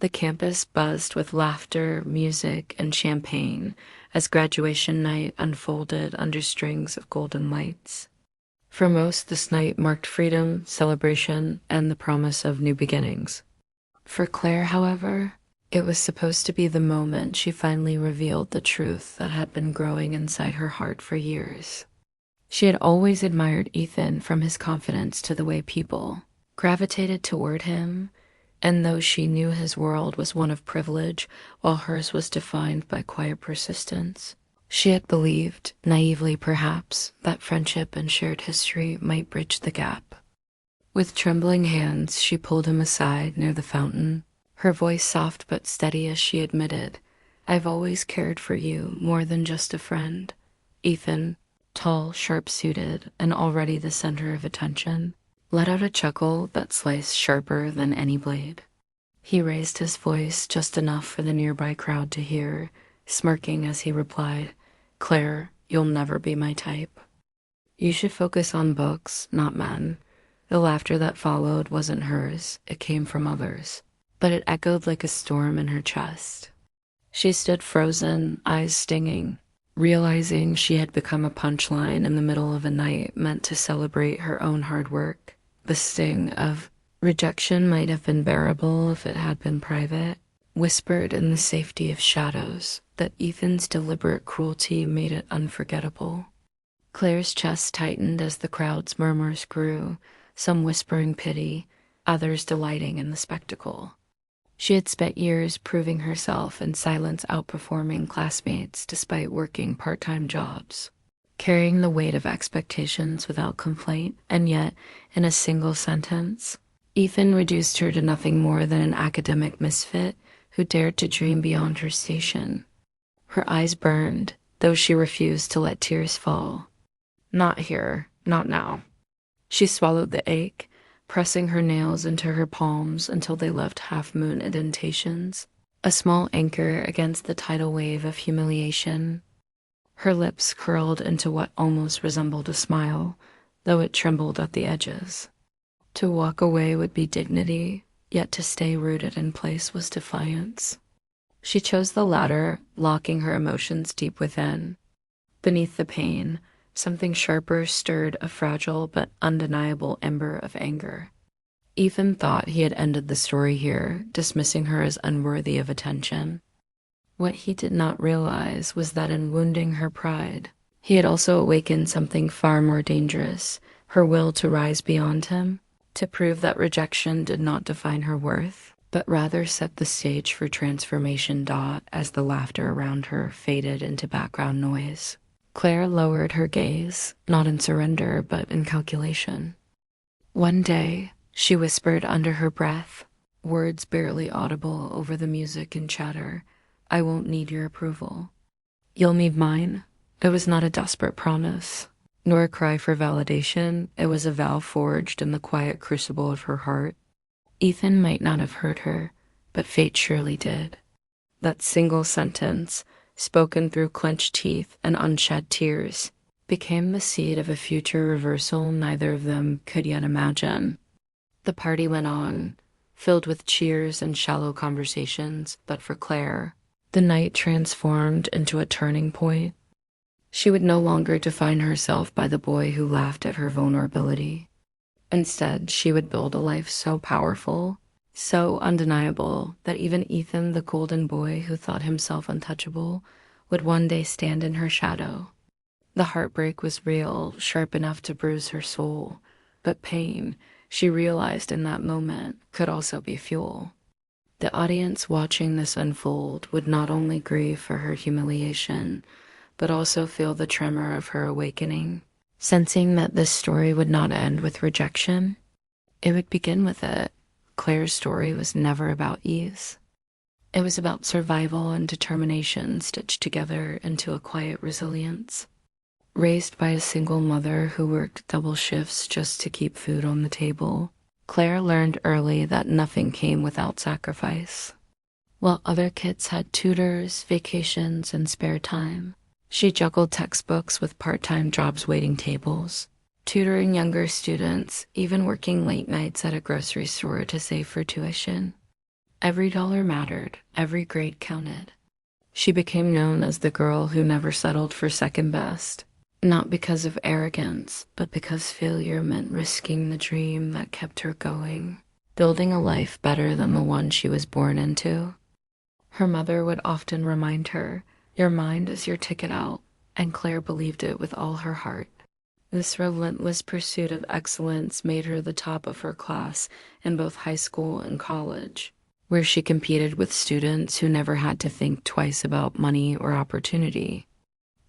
The campus buzzed with laughter, music, and champagne as graduation night unfolded under strings of golden lights. For most, this night marked freedom, celebration, and the promise of new beginnings. For Claire, however, it was supposed to be the moment she finally revealed the truth that had been growing inside her heart for years. She had always admired Ethan from his confidence to the way people gravitated toward him, and though she knew his world was one of privilege while hers was defined by quiet persistence, she had believed, naively perhaps, that friendship and shared history might bridge the gap. With trembling hands, she pulled him aside near the fountain, her voice soft but steady as she admitted, "I've always cared for you more than just a friend." Ethan, tall, sharp-suited, and already the center of attention, let out a chuckle that sliced sharper than any blade. He raised his voice just enough for the nearby crowd to hear, smirking as he replied, "Claire, you'll never be my type. You should focus on books, not men." The laughter that followed wasn't hers, it came from others, but it echoed like a storm in her chest. She stood frozen, eyes stinging, realizing she had become a punchline in the middle of a night meant to celebrate her own hard work. The sting of rejection might have been bearable if it had been private, whispered in the safety of shadows, that Ethan's deliberate cruelty made it unforgettable. Claire's chest tightened as the crowd's murmurs grew, some whispering pity, others delighting in the spectacle. She had spent years proving herself in silence, outperforming classmates despite working part-time jobs, carrying the weight of expectations without complaint, and yet, in a single sentence, Ethan reduced her to nothing more than an academic misfit who dared to dream beyond her station. Her eyes burned, though she refused to let tears fall. Not here, not now. She swallowed the ache, pressing her nails into her palms until they left half-moon indentations, a small anchor against the tidal wave of humiliation. Her lips curled into what almost resembled a smile, though it trembled at the edges. To walk away would be dignity, yet to stay rooted in place was defiance. She chose the latter, locking her emotions deep within. Beneath the pain, something sharper stirred a fragile but undeniable ember of anger. Ethan thought he had ended the story here, dismissing her as unworthy of attention. What he did not realize was that in wounding her pride, he had also awakened something far more dangerous, her will to rise beyond him, to prove that rejection did not define her worth, but rather set the stage for transformation. As the laughter around her faded into background noise, Claire lowered her gaze, not in surrender, but in calculation. "One day," she whispered under her breath, words barely audible over the music and chatter, "I won't need your approval. You'll need mine." It was not a desperate promise, nor a cry for validation. It was a vow forged in the quiet crucible of her heart. Ethan might not have heard her, but fate surely did. That single sentence, spoken through clenched teeth and unshed tears, became the seed of a future reversal neither of them could yet imagine. The party went on, filled with cheers and shallow conversations, but for Claire, the night transformed into a turning point. She would no longer define herself by the boy who laughed at her vulnerability. Instead, she would build a life so powerful, so undeniable, that even Ethan, the golden boy who thought himself untouchable, would one day stand in her shadow. The heartbreak was real, sharp enough to bruise her soul, but pain, she realized in that moment, could also be fuel. The audience watching this unfold would not only grieve for her humiliation, but also feel the tremor of her awakening, sensing that this story would not end with rejection. It would begin with it. Claire's story was never about ease. It was about survival and determination stitched together into a quiet resilience. Raised by a single mother who worked double shifts just to keep food on the table, Claire learned early that nothing came without sacrifice. While other kids had tutors, vacations, and spare time, she juggled textbooks with part-time jobs waiting tables, tutoring younger students, even working late nights at a grocery store to save for tuition. Every dollar mattered, every grade counted. She became known as the girl who never settled for second best, not because of arrogance, but because failure meant risking the dream that kept her going, building a life better than the one she was born into. Her mother would often remind her, "Your mind is your ticket out," and Claire believed it with all her heart. This relentless pursuit of excellence made her the top of her class in both high school and college, where she competed with students who never had to think twice about money or opportunity.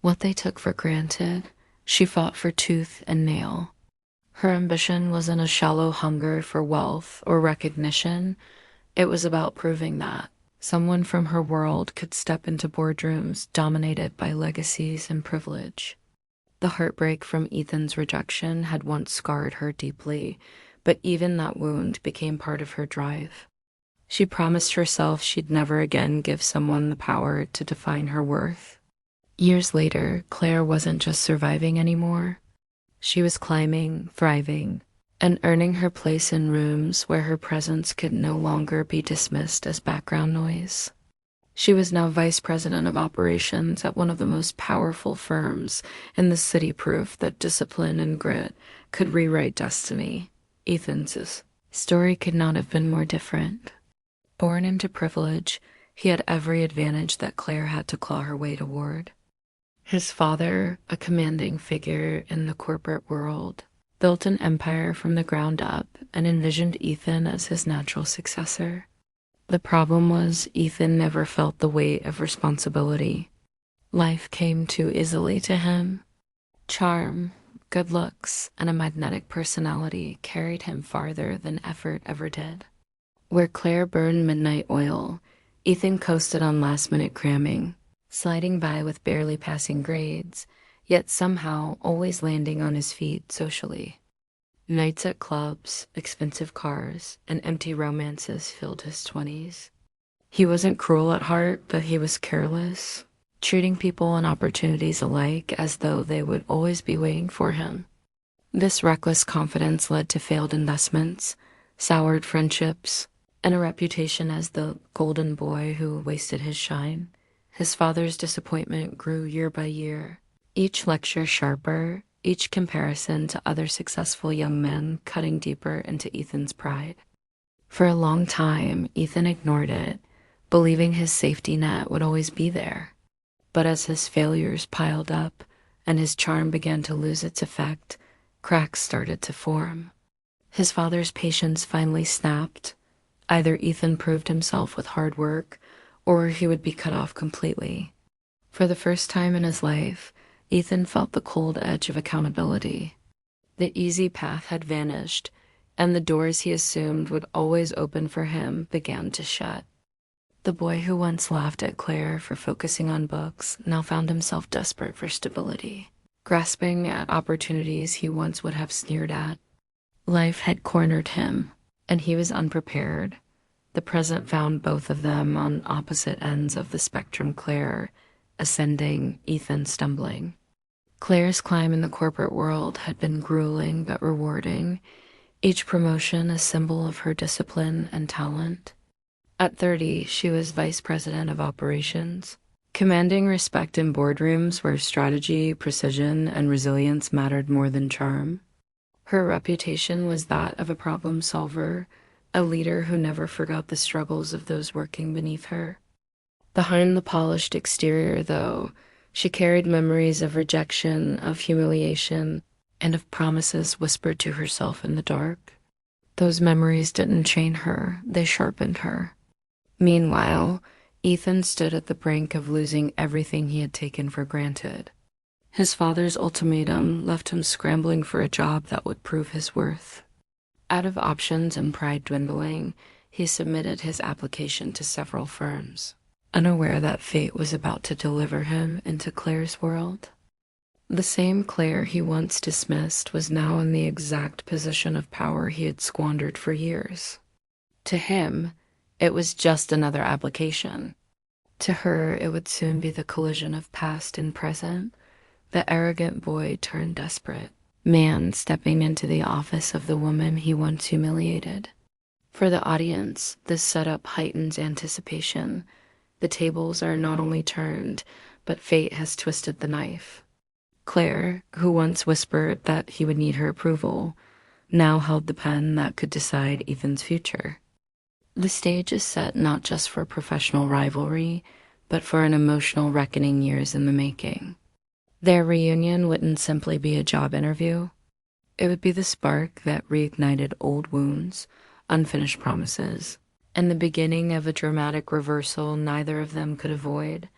What they took for granted, she fought for tooth and nail. Her ambition wasn't a shallow hunger for wealth or recognition. It was about proving that someone from her world could step into boardrooms dominated by legacies and privilege. The heartbreak from Ethan's rejection had once scarred her deeply, but even that wound became part of her drive. She promised herself she'd never again give someone the power to define her worth. Years later, Claire wasn't just surviving anymore. She was climbing, thriving, and earning her place in rooms where her presence could no longer be dismissed as background noise. She was now vice president of operations at one of the most powerful firms, and the city proof that discipline and grit could rewrite destiny. Ethan's story could not have been more different. Born into privilege, he had every advantage that Claire had to claw her way toward. His father, a commanding figure in the corporate world, built an empire from the ground up and envisioned Ethan as his natural successor. The problem was Ethan never felt the weight of responsibility. Life came too easily to him. Charm, good looks, and a magnetic personality carried him farther than effort ever did. Where Claire burned midnight oil, Ethan coasted on last-minute cramming, sliding by with barely passing grades, yet somehow always landing on his feet socially. Nights at clubs, expensive cars, and empty romances filled his 20s. He wasn't cruel at heart, but he was careless, treating people and opportunities alike as though they would always be waiting for him. This reckless confidence led to failed investments, soured friendships, and a reputation as the golden boy who wasted his shine. His father's disappointment grew year by year, each lecture sharper, each comparison to other successful young men cutting deeper into Ethan's pride. For a long time, Ethan ignored it, believing his safety net would always be there. But as his failures piled up and his charm began to lose its effect, cracks started to form. His father's patience finally snapped. Either Ethan proved himself with hard work, or he would be cut off completely. For the first time in his life, Ethan felt the cold edge of accountability. The easy path had vanished, and the doors he assumed would always open for him began to shut. The boy who once laughed at Claire for focusing on books now found himself desperate for stability, grasping at opportunities he once would have sneered at. Life had cornered him, and he was unprepared. The present found both of them on opposite ends of the spectrum. Claire ascending, Ethan stumbling. Claire's climb in the corporate world had been grueling but rewarding, each promotion a symbol of her discipline and talent. At 30, she was vice president of operations, commanding respect in boardrooms where strategy, precision, and resilience mattered more than charm. Her reputation was that of a problem solver, a leader who never forgot the struggles of those working beneath her. Behind the polished exterior, though, she carried memories of rejection, of humiliation, and of promises whispered to herself in the dark. Those memories didn't chain her, they sharpened her. Meanwhile, Ethan stood at the brink of losing everything he had taken for granted. His father's ultimatum left him scrambling for a job that would prove his worth. Out of options and pride dwindling, he submitted his application to several firms, unaware that fate was about to deliver him into Claire's world. The same Claire he once dismissed was now in the exact position of power he had squandered for years. To him, it was just another application. To her, it would soon be the collision of past and present, the arrogant boy turned desperate, man stepping into the office of the woman he once humiliated. For the audience, this setup heightens anticipation. The tables are not only turned, but fate has twisted the knife. Claire, who once whispered that he would need her approval, now held the pen that could decide Ethan's future. The stage is set not just for professional rivalry, but for an emotional reckoning years in the making. Their reunion wouldn't simply be a job interview. It would be the spark that reignited old wounds, unfinished promises, and the beginning of a dramatic reversal neither of them could avoid.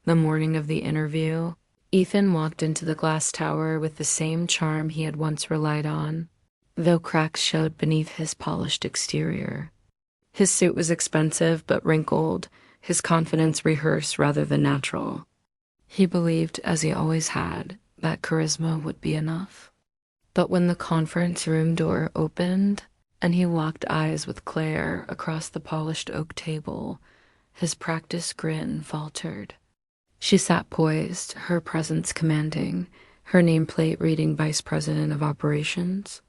The morning of the interview, Ethan walked into the glass tower with the same charm he had once relied on, though cracks showed beneath his polished exterior. His suit was expensive but wrinkled, his confidence rehearsed rather than natural. He believed, as he always had, that charisma would be enough. But when the conference room door opened and he locked eyes with Claire across the polished oak table, his practiced grin faltered. She sat poised, her presence commanding, her nameplate reading Vice President of Operations.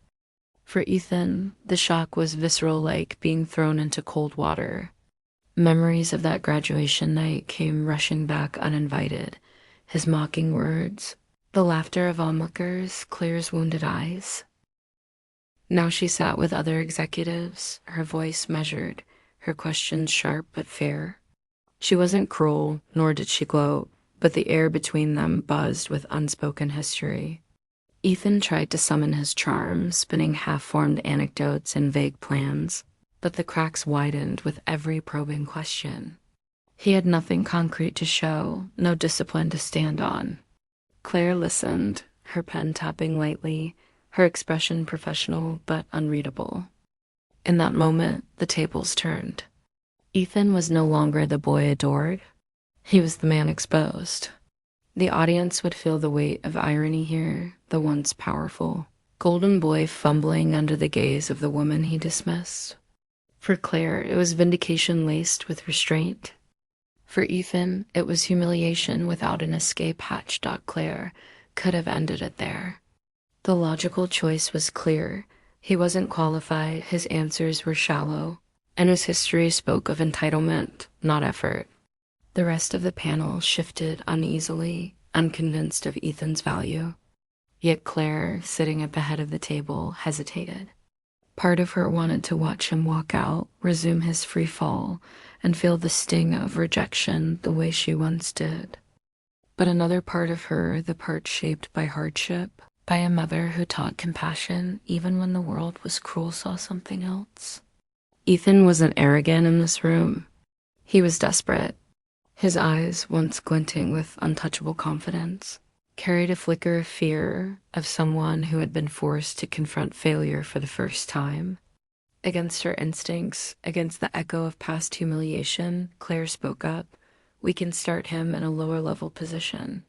For Ethan, the shock was visceral, like being thrown into cold water. Memories of that graduation night came rushing back uninvited. His mocking words, the laughter of onlookers, Claire's wounded eyes. Now she sat with other executives, her voice measured, her questions sharp but fair. She wasn't cruel, nor did she gloat, but the air between them buzzed with unspoken history. Ethan tried to summon his charm, spinning half-formed anecdotes and vague plans, but the cracks widened with every probing question. He had nothing concrete to show, no discipline to stand on. Claire listened, her pen tapping lightly, her expression professional but unreadable. In that moment, the tables turned. Ethan was no longer the boy adored. He was the man exposed. The audience would feel the weight of irony here, the once powerful golden boy fumbling under the gaze of the woman he dismissed. For Claire, it was vindication laced with restraint. For Ethan, it was humiliation without an escape hatch. Claire could have ended it there. The logical choice was clear. He wasn't qualified, his answers were shallow, and his history spoke of entitlement, not effort. The rest of the panel shifted uneasily, unconvinced of Ethan's value. Yet Claire, sitting at the head of the table, hesitated. Part of her wanted to watch him walk out, resume his free fall, and feel the sting of rejection the way she once did. But another part of her, the part shaped by hardship, by a mother who taught compassion even when the world was cruel, saw something else. Ethan wasn't arrogant in this room. He was desperate. His eyes, once glinting with untouchable confidence, carried a flicker of fear of someone who had been forced to confront failure for the first time. Against her instincts, against the echo of past humiliation, Claire spoke up. We can start him in a lower-level position.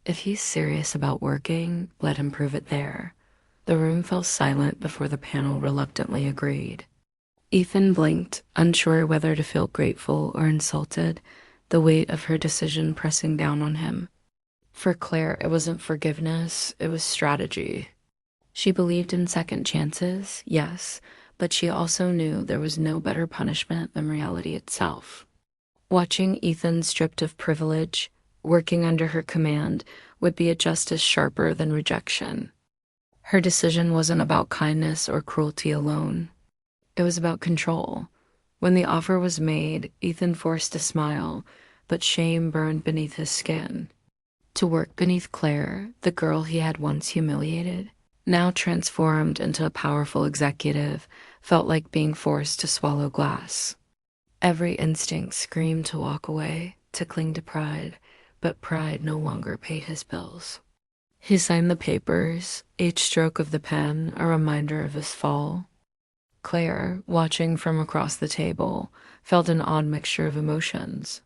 If he's serious about working, let him prove it there. The room fell silent before the panel reluctantly agreed. Ethan blinked, unsure whether to feel grateful or insulted, the weight of her decision pressing down on him. For Claire, it wasn't forgiveness, it was strategy. She believed in second chances, yes, but she also knew there was no better punishment than reality itself. Watching Ethan stripped of privilege, working under her command, would be a justice sharper than rejection. Her decision wasn't about kindness or cruelty alone. It was about control. When the offer was made, Ethan forced a smile, but shame burned beneath his skin. To work beneath Claire, the girl he had once humiliated, now transformed into a powerful executive, felt like being forced to swallow glass. Every instinct screamed to walk away, to cling to pride, but pride no longer paid his bills. He signed the papers, each stroke of the pen a reminder of his fall. Claire, watching from across the table, felt an odd mixture of emotions.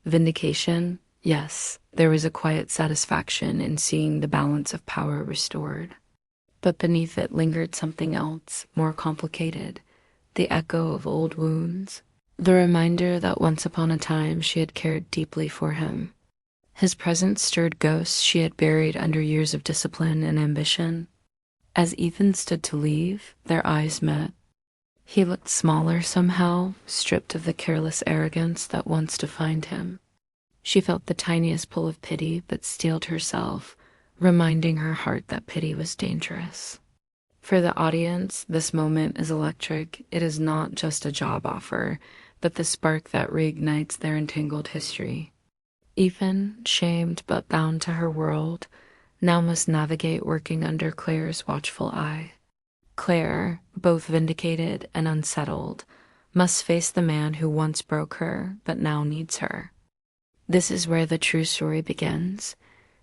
Vindication, yes, there was a quiet satisfaction in seeing the balance of power restored. But beneath it lingered something else, more complicated, the echo of old wounds, the reminder that once upon a time she had cared deeply for him. His presence stirred ghosts she had buried under years of discipline and ambition. As Ethan stood to leave, their eyes met. He looked smaller somehow, stripped of the careless arrogance that once defined him. She felt the tiniest pull of pity, but steeled herself, reminding her heart that pity was dangerous. For the audience, this moment is electric. It is not just a job offer, but the spark that reignites their entangled history. Ethan, shamed but bound to her world, now must navigate working under Claire's watchful eye. Claire, both vindicated and unsettled, must face the man who once broke her but now needs her. This is where the true story begins.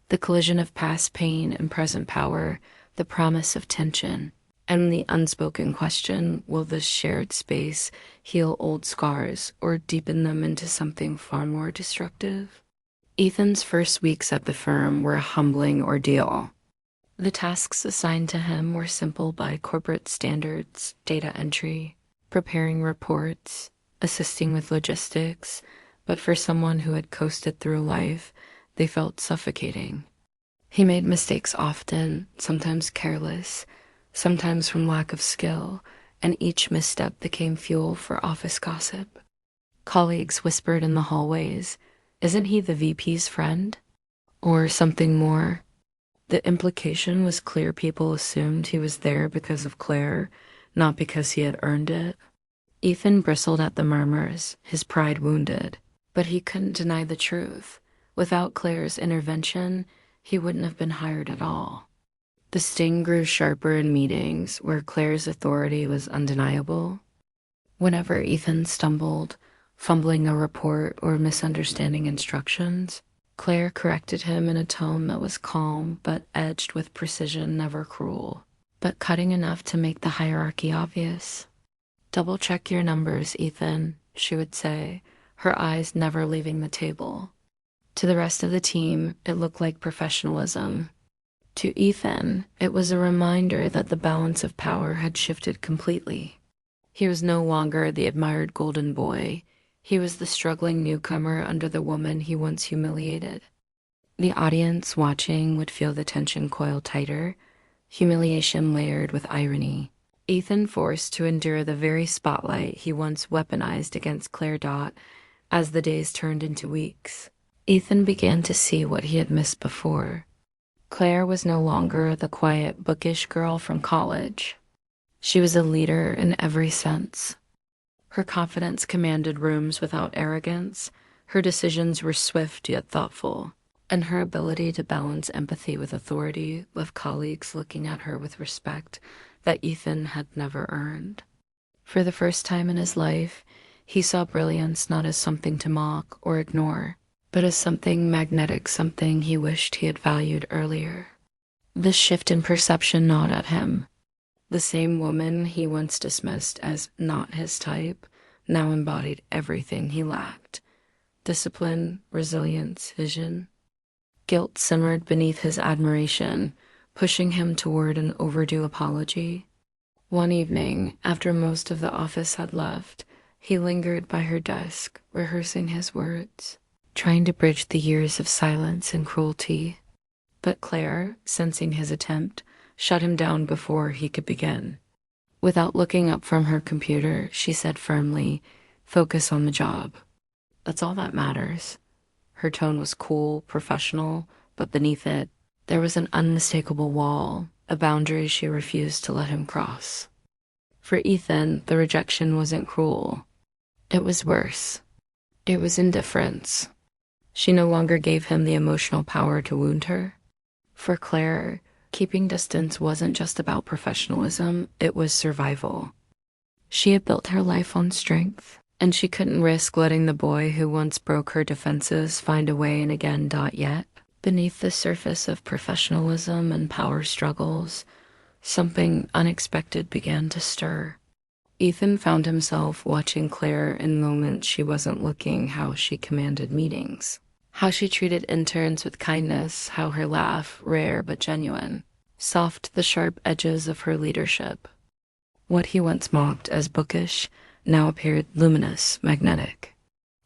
The collision of past pain and present power, the promise of tension, and the unspoken question, will this shared space heal old scars or deepen them into something far more destructive? Ethan's first weeks at the firm were a humbling ordeal. The tasks assigned to him were simple by corporate standards: data entry, preparing reports, assisting with logistics, but for someone who had coasted through life, they felt suffocating. He made mistakes often, sometimes careless, sometimes from lack of skill, and each misstep became fuel for office gossip. Colleagues whispered in the hallways, "Isn't he the VP's friend?" Or something more. The implication was clear: people assumed he was there because of Claire, not because he had earned it. Ethan bristled at the murmurs, his pride wounded, but he couldn't deny the truth. Without Claire's intervention, he wouldn't have been hired at all. The sting grew sharper in meetings where Claire's authority was undeniable. Whenever Ethan stumbled, fumbling a report or misunderstanding instructions, Claire corrected him in a tone that was calm but edged with precision, never cruel, but cutting enough to make the hierarchy obvious. "Double-check your numbers, Ethan," she would say, her eyes never leaving the table. To the rest of the team, it looked like professionalism. To Ethan, it was a reminder that the balance of power had shifted completely. He was no longer the admired golden boy. He was the struggling newcomer under the woman he once humiliated. The audience watching would feel the tension coil tighter, humiliation layered with irony. Ethan forced to endure the very spotlight he once weaponized against Claire Dot as the days turned into weeks. Ethan began to see what he had missed before. Claire was no longer the quiet, bookish girl from college. She was a leader in every sense. Her confidence commanded rooms without arrogance, her decisions were swift yet thoughtful, and her ability to balance empathy with authority left colleagues looking at her with respect that Ethan had never earned. For the first time in his life, he saw brilliance not as something to mock or ignore, but as something magnetic, something he wished he had valued earlier. This shift in perception gnawed at him. The same woman he once dismissed as not his type now embodied everything he lacked: discipline, resilience, vision. Guilt simmered beneath his admiration, pushing him toward an overdue apology. One evening, after most of the office had left, he lingered by her desk, rehearsing his words, trying to bridge the years of silence and cruelty. But Claire, sensing his attempt, shut him down before he could begin. Without looking up from her computer, she said firmly, "Focus on the job. That's all that matters." Her tone was cool, professional, but beneath it, there was an unmistakable wall, a boundary she refused to let him cross. For Ethan, the rejection wasn't cruel. It was worse. It was indifference. She no longer gave him the emotional power to wound her. For Claire, keeping distance wasn't just about professionalism, it was survival. She had built her life on strength, and she couldn't risk letting the boy who once broke her defenses find a way in again. Yet, beneath the surface of professionalism and power struggles, something unexpected began to stir. Ethan found himself watching Claire in moments she wasn't looking: how she commanded meetings, how she treated interns with kindness, how her laugh, rare but genuine, softened the sharp edges of her leadership. What he once mocked as bookish now appeared luminous, magnetic.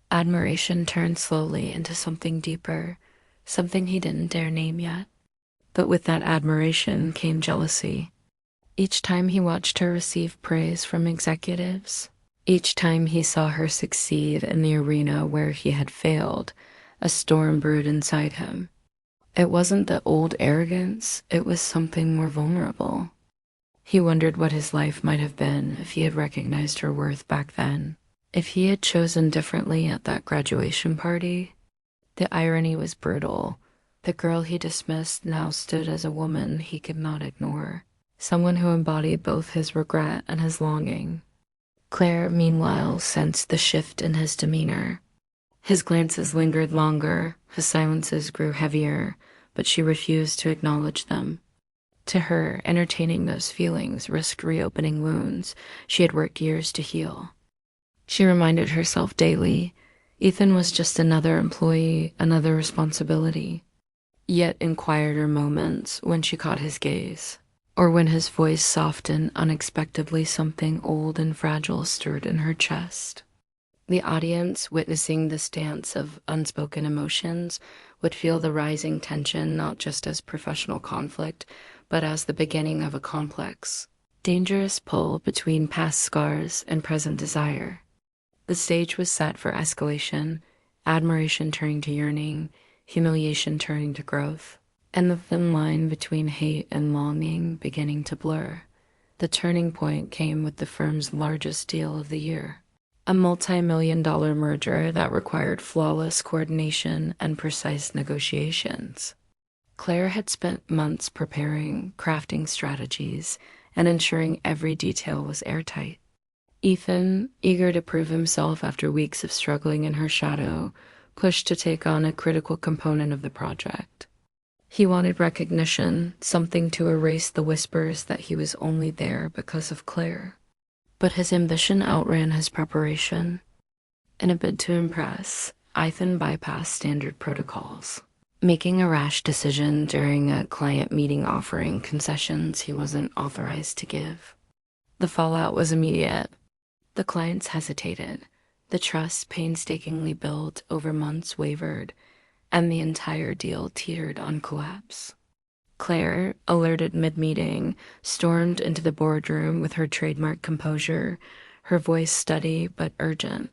Admiration turned slowly into something deeper, something he didn't dare name yet. But with that admiration came jealousy. Each time he watched her receive praise from executives, each time he saw her succeed in the arena where he had failed, a storm brewed inside him. It wasn't the old arrogance, it was something more vulnerable. He wondered what his life might have been if he had recognized her worth back then. If he had chosen differently at that graduation party. The irony was brutal. The girl he dismissed now stood as a woman he could not ignore, someone who embodied both his regret and his longing. Claire, meanwhile, sensed the shift in his demeanor. His glances lingered longer, his silences grew heavier, but she refused to acknowledge them. To her, entertaining those feelings risked reopening wounds she had worked years to heal. She reminded herself daily, Ethan was just another employee, another responsibility. Yet in quieter moments, when she caught his gaze, or when his voice softened unexpectedly, something old and fragile stirred in her chest. The audience, witnessing this dance of unspoken emotions, would feel the rising tension not just as professional conflict, but as the beginning of a complex, dangerous pull between past scars and present desire. The stage was set for escalation, admiration turning to yearning, humiliation turning to growth, and the thin line between hate and longing beginning to blur. The turning point came with the firm's largest deal of the year, a multi-million-dollar merger that required flawless coordination and precise negotiations. Claire had spent months preparing, crafting strategies, and ensuring every detail was airtight. Ethan, eager to prove himself after weeks of struggling in her shadow, pushed to take on a critical component of the project. He wanted recognition, something to erase the whispers that he was only there because of Claire. But his ambition outran his preparation. In a bid to impress, Ethan bypassed standard protocols, making a rash decision during a client meeting offering concessions he wasn't authorized to give. The fallout was immediate. The clients hesitated, the trust painstakingly built over months wavered, and the entire deal teetered on collapse. Claire, alerted mid-meeting, stormed into the boardroom with her trademark composure, her voice steady but urgent.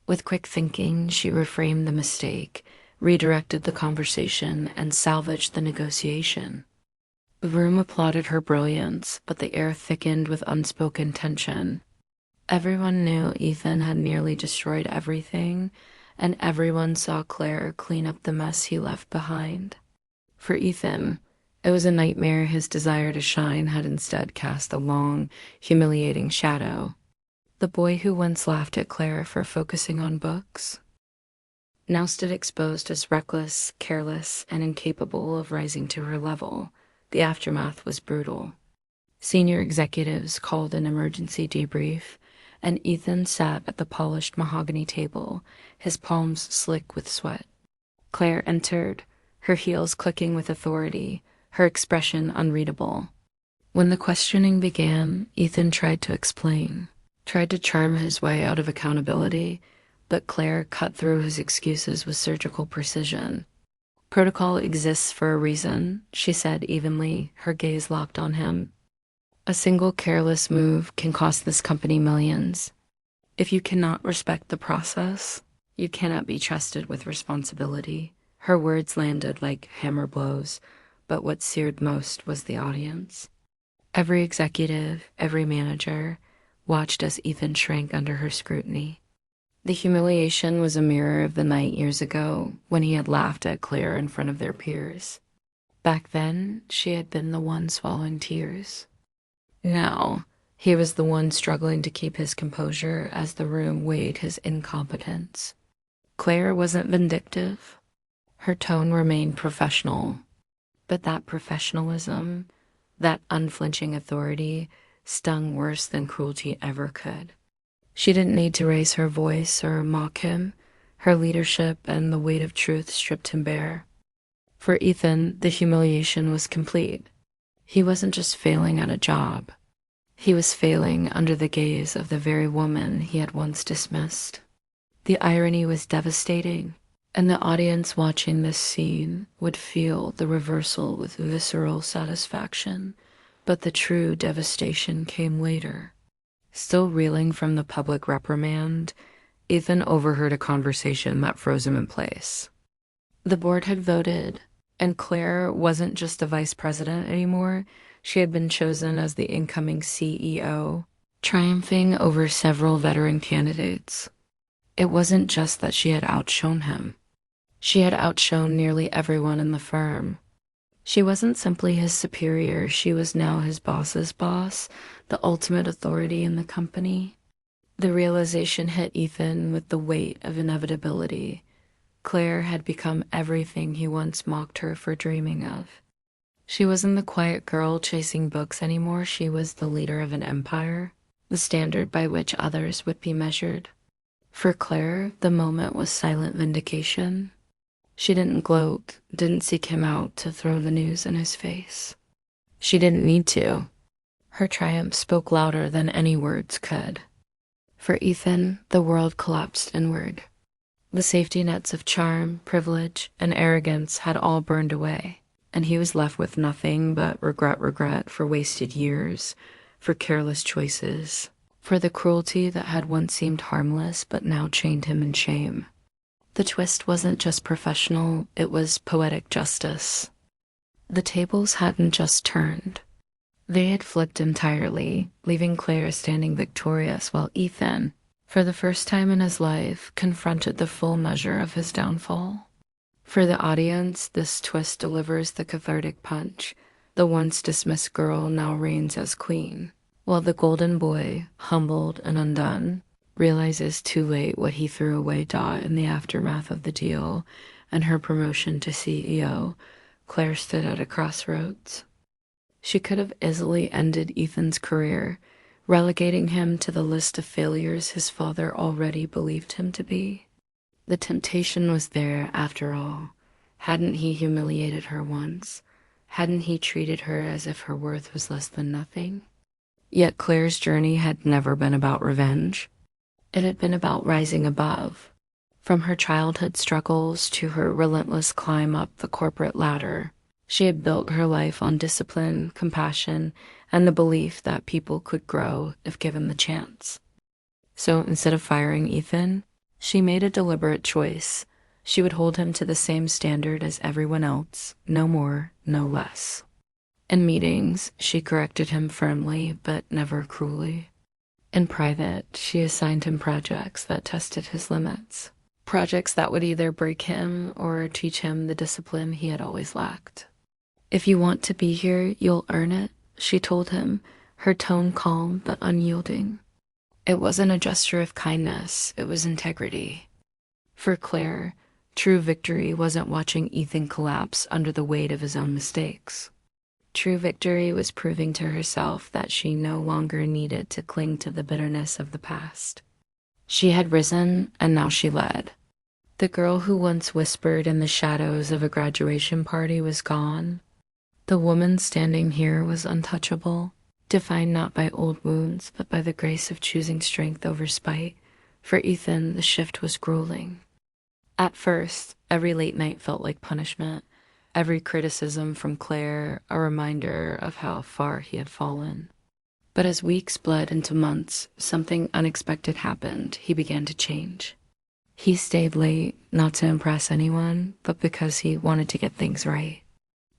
With quick thinking, she reframed the mistake, redirected the conversation, and salvaged the negotiation. The room applauded her brilliance, but the air thickened with unspoken tension. Everyone knew Ethan had nearly destroyed everything, and everyone saw Claire clean up the mess he left behind. For Ethan, it was a nightmare his desire to shine had instead cast a long, humiliating shadow. The boy who once laughed at Claire for focusing on books now stood exposed as reckless, careless, and incapable of rising to her level. The aftermath was brutal. Senior executives called an emergency debrief, and Ethan sat at the polished mahogany table, his palms slick with sweat. Claire entered, her heels clicking with authority, her expression unreadable. When the questioning began, Ethan tried to explain, tried to charm his way out of accountability, but Claire cut through his excuses with surgical precision. Protocol exists for a reason, she said evenly, her gaze locked on him. A single careless move can cost this company millions. If you cannot respect the process, you cannot be trusted with responsibility. Her words landed like hammer blows, but what seared most was the audience. Every executive, every manager, watched as Ethan shrank under her scrutiny. The humiliation was a mirror of the night years ago when he had laughed at Claire in front of their peers. Back then, she had been the one swallowing tears. Now, he was the one struggling to keep his composure as the room weighed his incompetence. Claire wasn't vindictive. Her tone remained professional. But that professionalism, that unflinching authority, stung worse than cruelty ever could. She didn't need to raise her voice or mock him. Her leadership and the weight of truth stripped him bare. For Ethan, the humiliation was complete. He wasn't just failing at a job. He was failing under the gaze of the very woman he had once dismissed. The irony was devastating, and the audience watching this scene would feel the reversal with visceral satisfaction, But the true devastation came later. Still reeling from the public reprimand, Ethan overheard a conversation that froze him in place. The board had voted, and Claire wasn't just a vice president anymore. She had been chosen as the incoming CEO, triumphing over several veteran candidates. It wasn't just that she had outshone him. She had outshone nearly everyone in the firm. She wasn't simply his superior, she was now his boss's boss, the ultimate authority in the company. The realization hit Ethan with the weight of inevitability. Claire had become everything he once mocked her for dreaming of. She wasn't the quiet girl chasing books anymore, she was the leader of an empire, the standard by which others would be measured. For Claire, the moment was silent vindication. She didn't gloat, didn't seek him out to throw the news in his face. She didn't need to. Her triumph spoke louder than any words could. For Ethan, the world collapsed inward. The safety nets of charm, privilege, and arrogance had all burned away, and he was left with nothing but regret for wasted years, for careless choices, for the cruelty that had once seemed harmless but now chained him in shame. The twist wasn't just professional, it was poetic justice. The tables hadn't just turned. They had flipped entirely, leaving Claire standing victorious while Ethan, for the first time in his life, confronted the full measure of his downfall. For the audience, this twist delivers the cathartic punch. The once dismissed girl now reigns as queen, while the golden boy, humbled and undone, realizes too late what he threw away. In the aftermath of the deal and her promotion to CEO, Claire stood at a crossroads. She could have easily ended Ethan's career, relegating him to the list of failures his father already believed him to be. The temptation was there, after all. Hadn't he humiliated her once? Hadn't he treated her as if her worth was less than nothing? Yet Claire's journey had never been about revenge. It had been about rising above. From her childhood struggles to her relentless climb up the corporate ladder, she had built her life on discipline, compassion, and the belief that people could grow if given the chance. So instead of firing Ethan, she made a deliberate choice. She would hold him to the same standard as everyone else, no more, no less. In meetings, she corrected him firmly, but never cruelly. In private, she assigned him projects that tested his limits. Projects that would either break him or teach him the discipline he had always lacked. "If you want to be here, you'll earn it," she told him, her tone calm but unyielding. It wasn't a gesture of kindness, it was integrity. For Claire, true victory wasn't watching Ethan collapse under the weight of his own mistakes. True victory was proving to herself that she no longer needed to cling to the bitterness of the past. She had risen, and now she led. The girl who once whispered in the shadows of a graduation party was gone. The woman standing here was untouchable, defined not by old wounds, but by the grace of choosing strength over spite. For Ethan, the shift was grueling. At first, every late night felt like punishment. Every criticism from Claire, a reminder of how far he had fallen. But as weeks bled into months, something unexpected happened. He began to change. He stayed late, not to impress anyone, but because he wanted to get things right.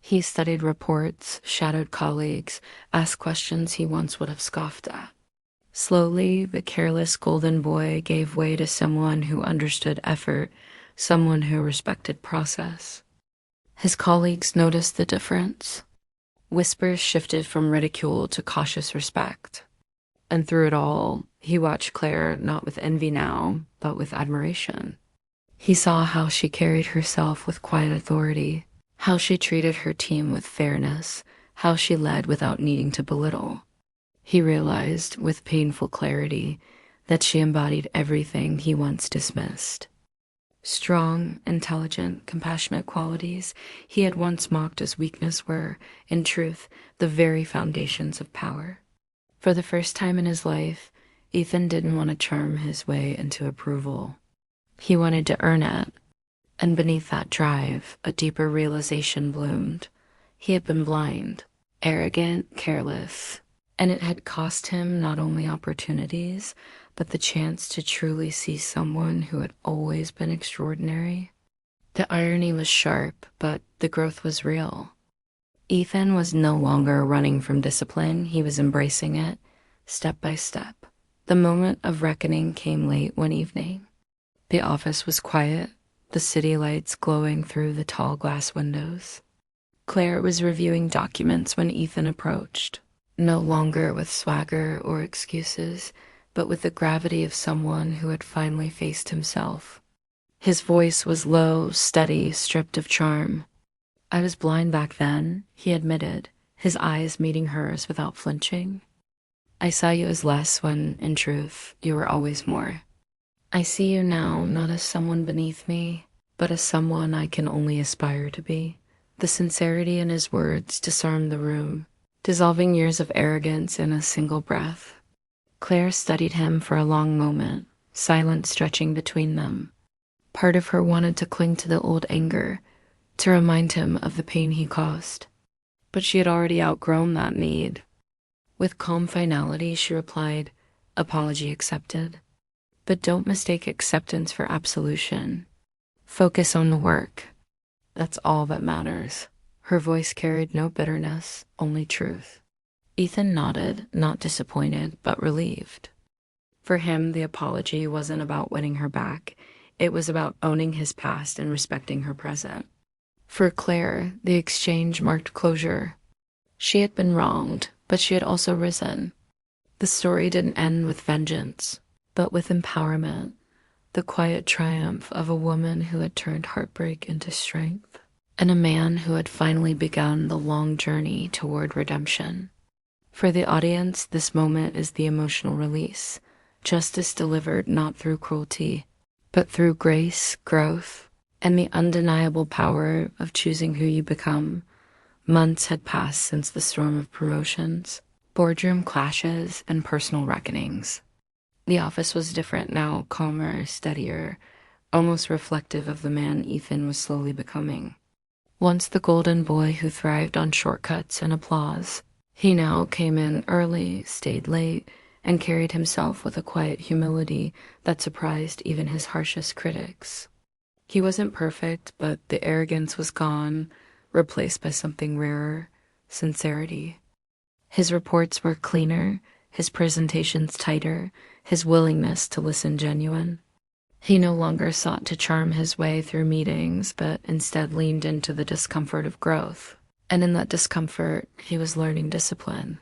He studied reports, shadowed colleagues, asked questions he once would have scoffed at. Slowly, the careless golden boy gave way to someone who understood effort, someone who respected process. His colleagues noticed the difference. Whispers shifted from ridicule to cautious respect. And through it all, he watched Claire not with envy now, but with admiration. He saw how she carried herself with quiet authority, how she treated her team with fairness, how she led without needing to belittle. He realized, with painful clarity, that she embodied everything he once dismissed. Strong, intelligent, compassionate qualities he had once mocked as weakness were, in truth, the very foundations of power. For the first time in his life, Ethan didn't want to charm his way into approval. He wanted to earn it. And beneath that drive, a deeper realization bloomed. He had been blind. arrogant, careless, and it had cost him not only opportunities, but the chance to truly see someone who had always been extraordinary. The irony was sharp, but the growth was real. Ethan was no longer running from discipline, he was embracing it, step by step. The moment of reckoning came late one evening. The office was quiet, the city lights glowing through the tall glass windows. Claire was reviewing documents when Ethan approached, no longer with swagger or excuses, but with the gravity of someone who had finally faced himself. His voice was low, steady, stripped of charm. "I was blind back then," he admitted, his eyes meeting hers without flinching. "I saw you as less when, in truth, you were always more. I see you now not as someone beneath me, but as someone I can only aspire to be." The sincerity in his words disarmed the room, dissolving years of arrogance in a single breath. Claire studied him for a long moment, silence stretching between them. Part of her wanted to cling to the old anger, to remind him of the pain he caused. But she had already outgrown that need. With calm finality, she replied, "Apology accepted. But don't mistake acceptance for absolution. Focus on the work. That's all that matters." Her voice carried no bitterness, only truth. Ethan nodded, not disappointed, but relieved. For him, the apology wasn't about winning her back. It was about owning his past and respecting her present. For Claire, the exchange marked closure. She had been wronged, but she had also risen. The story didn't end with vengeance, but with empowerment, the quiet triumph of a woman who had turned heartbreak into strength, and a man who had finally begun the long journey toward redemption. For the audience, this moment is the emotional release, justice delivered not through cruelty, but through grace, growth, and the undeniable power of choosing who you become. Months had passed since the storm of promotions, boardroom clashes, and personal reckonings. The office was different now, calmer, steadier, almost reflective of the man Ethan was slowly becoming. Once the golden boy who thrived on shortcuts and applause, he now came in early, stayed late, and carried himself with a quiet humility that surprised even his harshest critics. He wasn't perfect, but the arrogance was gone, replaced by something rarer, sincerity. His reports were cleaner, his presentations tighter, his willingness to listen genuine. He no longer sought to charm his way through meetings, but instead leaned into the discomfort of growth. And in that discomfort, he was learning discipline.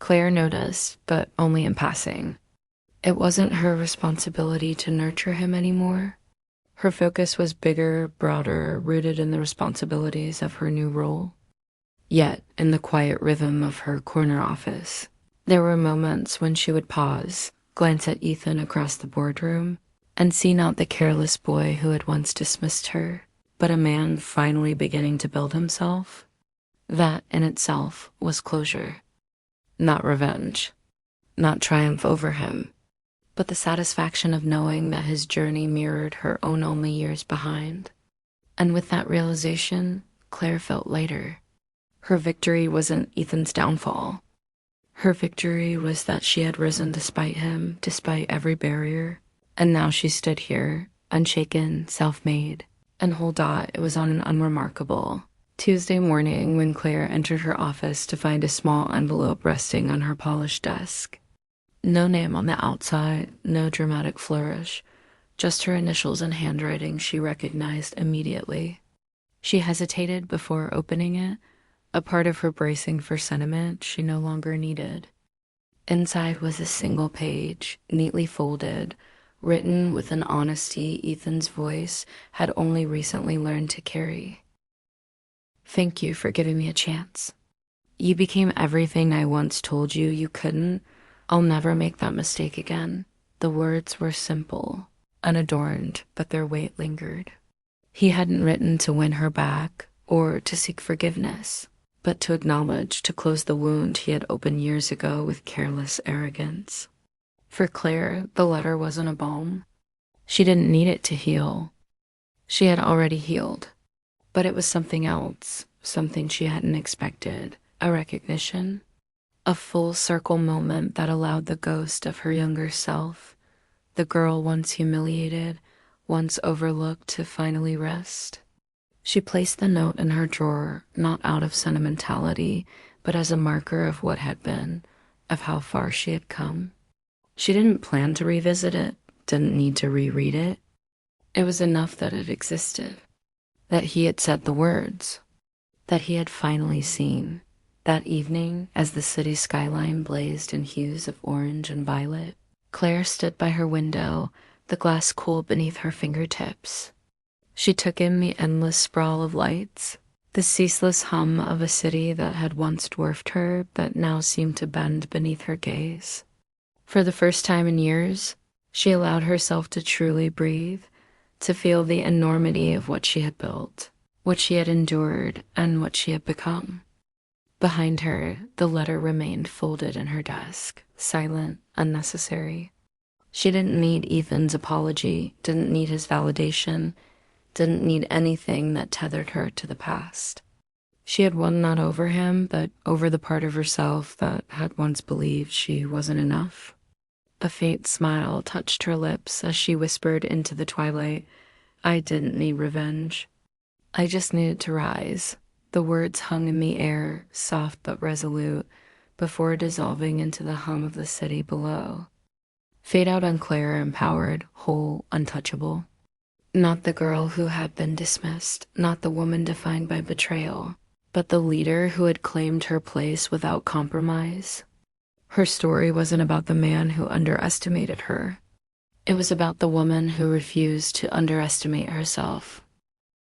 Claire noticed, but only in passing. It wasn't her responsibility to nurture him anymore. Her focus was bigger, broader, rooted in the responsibilities of her new role. Yet, in the quiet rhythm of her corner office, there were moments when she would pause, glance at Ethan across the boardroom, and see not the careless boy who had once dismissed her, but a man finally beginning to build himself. That, in itself, was closure. Not revenge, not triumph over him, but the satisfaction of knowing that his journey mirrored her own only years behind. And with that realization, Claire felt lighter. Her victory wasn't Ethan's downfall. Her victory was that she had risen despite him, despite every barrier, and now she stood here, unshaken, self-made. And hold on, it was on an unremarkable Tuesday morning when Claire entered her office to find a small envelope resting on her polished desk. No name on the outside, no dramatic flourish, just her initials and handwriting she recognized immediately. She hesitated before opening it, a part of her bracing for sentiment she no longer needed. Inside was a single page, neatly folded, written with an honesty Ethan's voice had only recently learned to carry. "Thank you for giving me a chance. You became everything I once told you you couldn't. I'll never make that mistake again." The words were simple, unadorned, but their weight lingered. He hadn't written to win her back or to seek forgiveness, but to acknowledge, to close the wound he had opened years ago with careless arrogance. For Claire, the letter wasn't a balm. She didn't need it to heal. She had already healed. But it was something else, something she hadn't expected, a recognition, a full circle moment that allowed the ghost of her younger self, the girl once humiliated, once overlooked, to finally rest. She placed the note in her drawer, not out of sentimentality, but as a marker of what had been, of how far she had come. She didn't plan to revisit it, didn't need to reread it. It was enough that it existed, that he had said the words, that he had finally seen. That evening, as the city skyline blazed in hues of orange and violet, Claire stood by her window, the glass cool beneath her fingertips. She took in the endless sprawl of lights, the ceaseless hum of a city that had once dwarfed her but now seemed to bend beneath her gaze. For the first time in years, she allowed herself to truly breathe, to feel the enormity of what she had built, what she had endured, and what she had become. Behind her, the letter remained folded in her desk, silent, unnecessary. She didn't need Ethan's apology, didn't need his validation, didn't need anything that tethered her to the past. She had won not over him, but over the part of herself that had once believed she wasn't enough. A faint smile touched her lips as she whispered into the twilight, "I didn't need revenge. I just needed to rise." The words hung in the air, soft but resolute, before dissolving into the hum of the city below. Fade out on Claire, empowered, whole, untouchable. Not the girl who had been dismissed, not the woman defined by betrayal, but the leader who had claimed her place without compromise. Her story wasn't about the man who underestimated her. It was about the woman who refused to underestimate herself.